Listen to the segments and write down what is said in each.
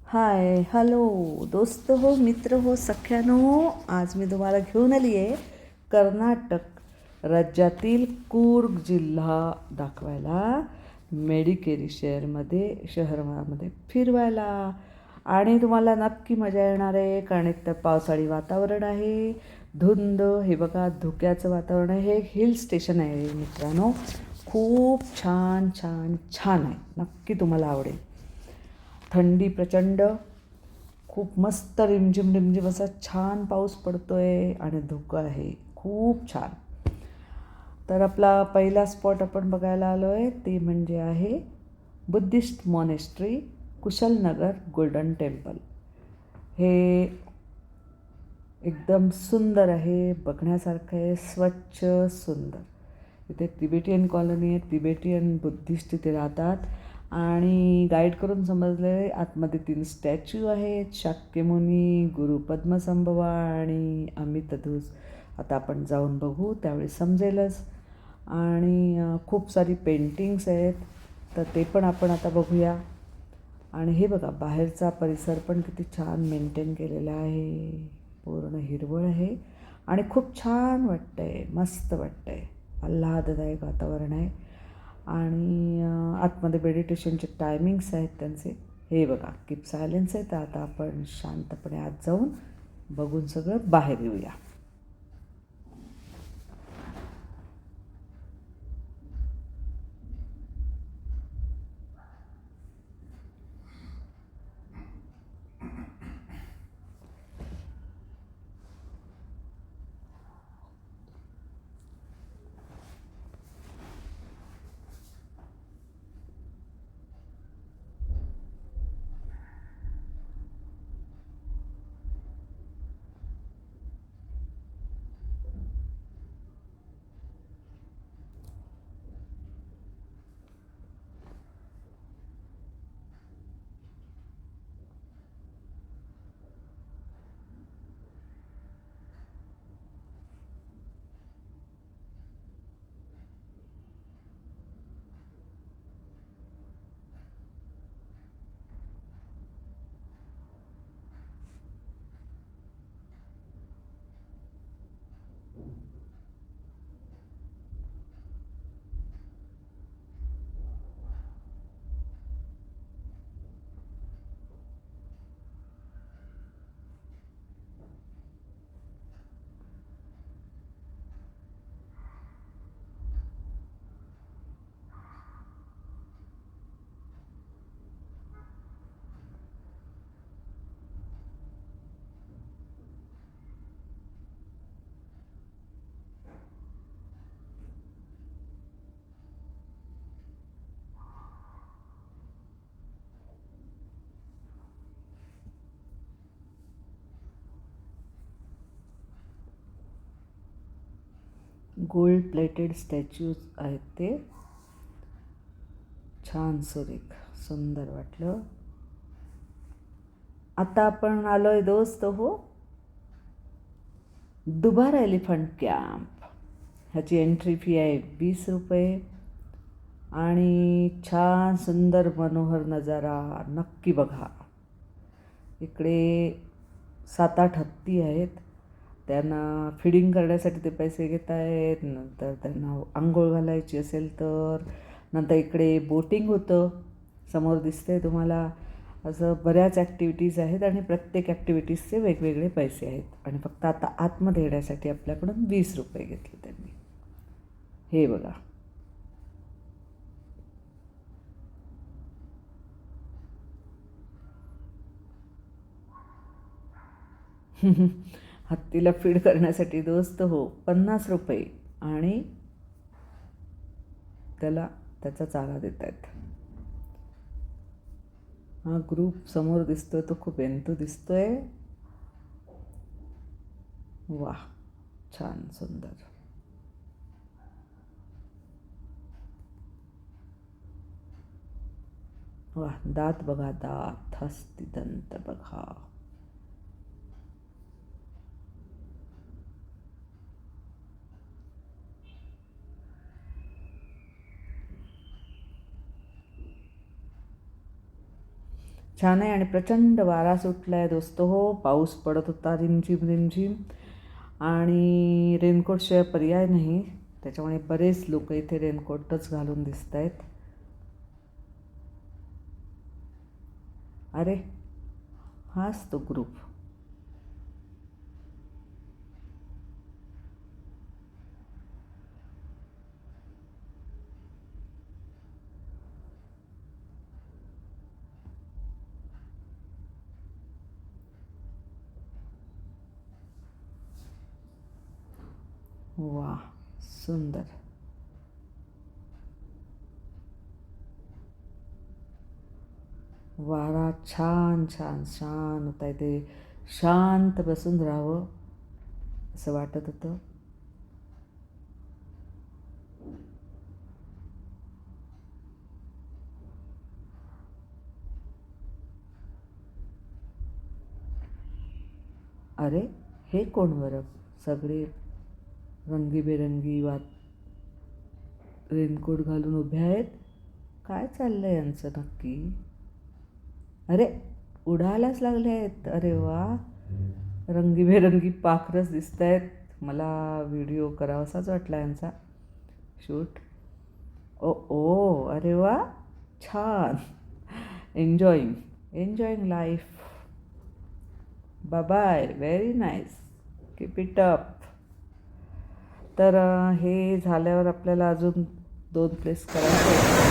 Hi hello दोस्त हो मित्र हो सख्यानो. आज मी तुम्हाला घेऊन आली आहे कर्नाटक राज्यातील कूर्ग जिल्हा दाखवायला, मेडिकेरी शहरामध्ये फिरवायला. आणि तुम्हाला नक्की मजा येणार आहे, कारण एक तर पावसाळी वातावरण आहे, धुंद. हे बघा, धुक्याचं वातावरण आहे. हे हिल स्टेशन आहे मित्रांनो. खूप छान छान छान आहे, नक्की तुम्हाला आवडेल. थंडी प्रचंड, खूप मस्त रिमझिम रिमझिम असा छान पाऊस पडतो आहे आणि धुकं आहे, खूप छान. तर आपला पहिला स्पॉट आपण बघायला आलो आहे ते म्हणजे आहे Buddhist monastery, Kushalnagar golden temple. हे एकदम सुंदर आहे, बघण्यासारखं आहे, स्वच्छ सुंदर. इथे तिबेटियन कॉलनी आहे, तिबेटियन बुद्धिस्ट इथे राहतात. आणि गाईड करून समजले आतमध्ये 3 स्टॅच्यू आहेत, शाक्यमुनी, गुरु पद्मसंभवा आणि अमितधूस. आता आपण जाऊन बघू, त्यावेळी समजेलच. आणि खूप सारी पेंटिंग्स आहेत, तर ते पण आपण आता बघूया. आणि हे बघा, बाहेरचा परिसर पण किती छान मेंटेन केलेला आहे, पूर्ण हिरवळ आहे आणि खूप छान वाटतं आहे, मस्त वाटतं आहे, आल्हाददायक वातावरण आहे. आणि आतमध्ये मेडिटेशनचे टायमिंग्स आहेत त्यांचे. हे बघा, कीप सायलेन्स आहे. तर आता आपण शांतपणे आत जाऊन बघून सगळं बाहेर येऊया. गोल्ड प्लेटेड स्टॅच्यूज आहेत ते, छान सुरेख सुंदर वाटलं. आता आपण आलो आहे दोस्त हो दुबारा एलिफंट कॅम्प. ह्याची एंट्री फी आहे 20 रुपये. आणि छान सुंदर मनोहर नजारा नक्की बघा. इकडे 7-8 हत्ती आहेत, त्यांना फिडिंग करण्यासाठी ते पैसे घेत आहेत. नंतर त्यांना आंघोळ घालायची असेल तर. नंतर इकडे बोटिंग होतं, समोर दिसतंय तुम्हाला. असं बऱ्याच ॲक्टिव्हिटीज आहेत आणि प्रत्येक ॲक्टिव्हिटीजचे वेगवेगळे पैसे आहेत. आणि फक्त आता आतमध्ये येण्यासाठी आपल्याकडून 20 रुपये घेतले त्यांनी. हे बघा, हत्तीला फीड करण्यासाठी दोस्त हो 50 रुपये. आणि त्याला त्याचा चारा देत आहेत. हा ग्रुप समोर दिसतोय तो खूप एंतू दिसतोय. वाह, छान सुंदर. वाह, दात बघा, दात, हस्ती दंत बघा. छान आहे आणि प्रचंड वारा सुटला आहे दोस्त हो. पाऊस पडत होता रिमझिम रिमझिम आणि रेनकोटशिवाय पर्याय नाही, त्याच्यामुळे बरेच लोक इथे रेनकोटच घालून दिसत आहेत. अरे हाच तो ग्रुप. वा, सुंदर. वारा छान छान छान होता आहे. ते शांत बसून राहावं असं वाटत होतं. अरे हे कोण बरं, सगळे रंगीबेरंगी रेनकोट घालून उभे आहेत. काय चाललंय यांचं नक्की? अरे उडायलाच लागले आहेत. अरे वा, रंगीबेरंगी पाखरच दिसत आहेत. मला व्हिडिओ करावासाच वाटला यांचा शूट. ओ ओ, अरे वा, छान. Enjoying life. Bye, very nice, keep it up. तर हे झाल्यावर आपल्याला अजून 2 प्लेस करायचे.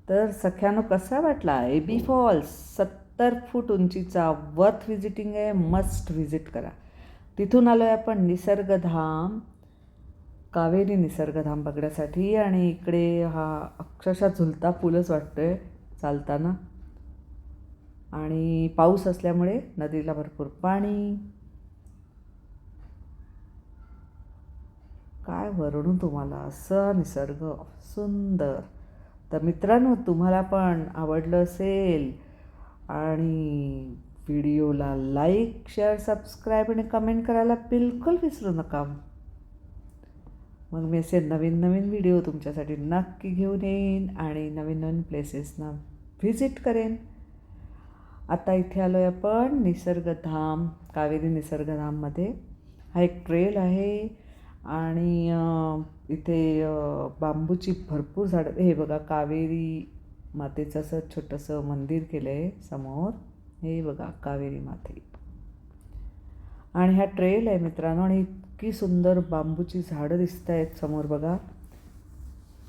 तर सख्यानो कसा वाटला AB फॉल्स? 70 फूट उंचीचा, वर्थ व्हिजिटिंग आहे, मस्ट व्हिजिट करा. तिथून आलो आहे आपण निसर्गधाम, कावेरी निसर्गधाम बघण्यासाठी. आणि इकडे हा अक्षरशः झुलता पूलच वाटतो आहे चालताना. आणि पाऊस असल्यामुळे नदीला भरपूर पाणी. काय वर्णू तुम्हाला, असं निसर्ग सुंदर. तर मित्रांनो, तुम्हाला पण आवडलं असेल आणि व्हिडिओला लाईक, शेअर, सबस्क्राईब आणि कमेंट करायला बिलकुल विसरू नका. मग मी असे नवीन नवीन व्हिडिओ तुमच्यासाठी नक्की घेऊन येईन आणि नवीन नवीन प्लेसेसना व्हिजिट करेन. आता इथे आलो आहे आपण निसर्गधाम, कावेरी निसर्गधाममध्ये. हा एक ट्रेल आहे आणि इथे बांबूची भरपूर झाडं. हे बघा, कावेरी मातेचं असं छोटंसं मंदिर केलं आहे समोर. हे बघा कावेरी माते. आणि हा ट्रेल आहे मित्रांनो, आणि इतकी सुंदर बांबूची झाडं दिसत आहेत समोर बघा.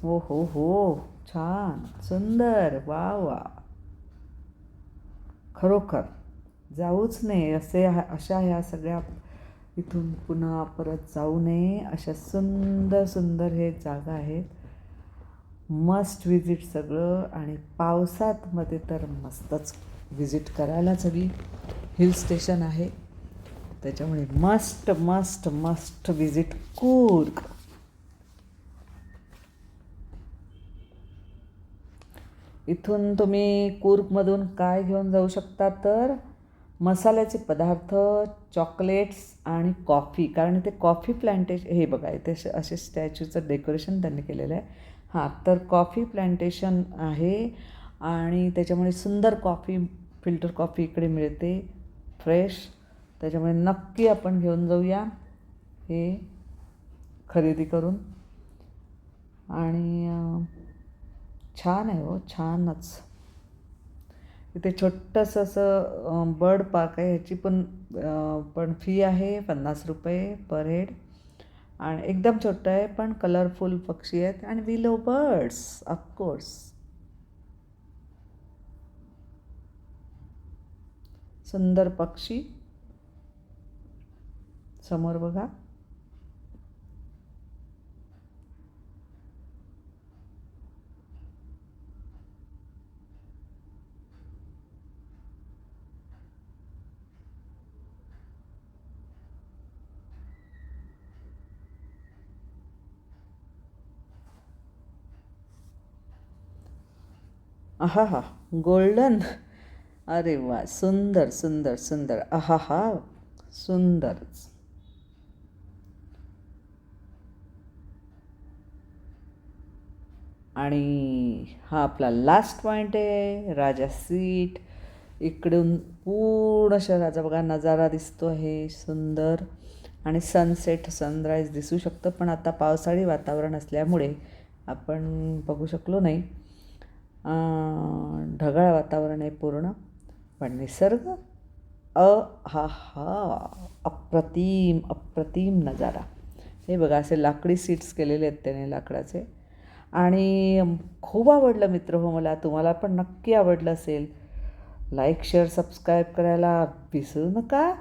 हो हो हो, छान सुंदर, वा वा. खरोखर जाऊच नये अशा ह्या सगळ्या, इथून पुन्हा परत जाऊ नये अशा सुंदर सुंदर हे जागा आहेत. मस्ट व्हिजिट सगळं. आणि पावसात मध्ये तर मस्तच व्हिजिट करायलाच हवी. हिल स्टेशन आहे त्याच्यामुळे must must must visit Coorg. इथून तुम्ही कूर्गमधून काय घेऊन जाऊ शकता तर मसाल्याचे पदार्थ, चॉकलेट्स आणि कॉफी. कारण इथे कॉफी प्लांटेशन, हे बघा इथे असे स्टॅच्यूचं डेकोरेशन त्यांनी केलेलं आहे. हां, तर कॉफी प्लांटेशन आहे आणि त्याच्यामुळे सुंदर कॉफी, फिल्टर कॉफी इकडे मिळते फ्रेश. त्याच्यामुळे नक्की आपण घेऊन जाऊया हे खरेदी करून. आणि छान आहे हो, छानच. इथे छोटंसं असं बर्ड पार्क आहे. ह्याची पण फी आहे 50 रुपये पर हेड. आणि एकदम छोटं आहे पण कलरफुल पक्षी आहेत आणि वी लव्ह बर्ड्स ऑफकोर्स. सुंदर पक्षी समोर बघा. आहा हा गोल्डन. अरे वा, सुंदर सुंदर सुंदर. आहा हा सुंदरच. आणि हा आपला लास्ट पॉईंट आहे, राजा सीट. इकडून पूर्ण शहराचा बघा नजारा दिसतो आहे सुंदर. आणि सनसेट सनराईज दिसू शकतं, पण आता पावसाळी वातावरण असल्यामुळे आपण बघू शकलो नाही. ढगाळ वातावरण आहे पूर्ण, पण निसर्ग हा हा अप्रतिम अप्रतिम नजारा. हे बघा असे लाकडी सीट्स केलेले आहेत त्याने लाकडाचे. आणि खूप आवडलं मित्र हो मला. तुम्हाला पण नक्की आवडलं असेल. लाईक शेअर सबस्क्राईब करायला विसरू नका.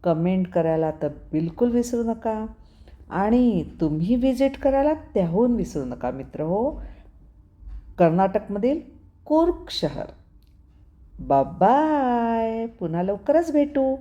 कमेंट करायला तर बिलकुल विसरू नका. आणि तुम्ही विजिट करायला त्याहून विसरू नका मित्र हो. कर्नाटकमधील कूर्ग शहर. बाय. पुन्हा लवकरच भेटू.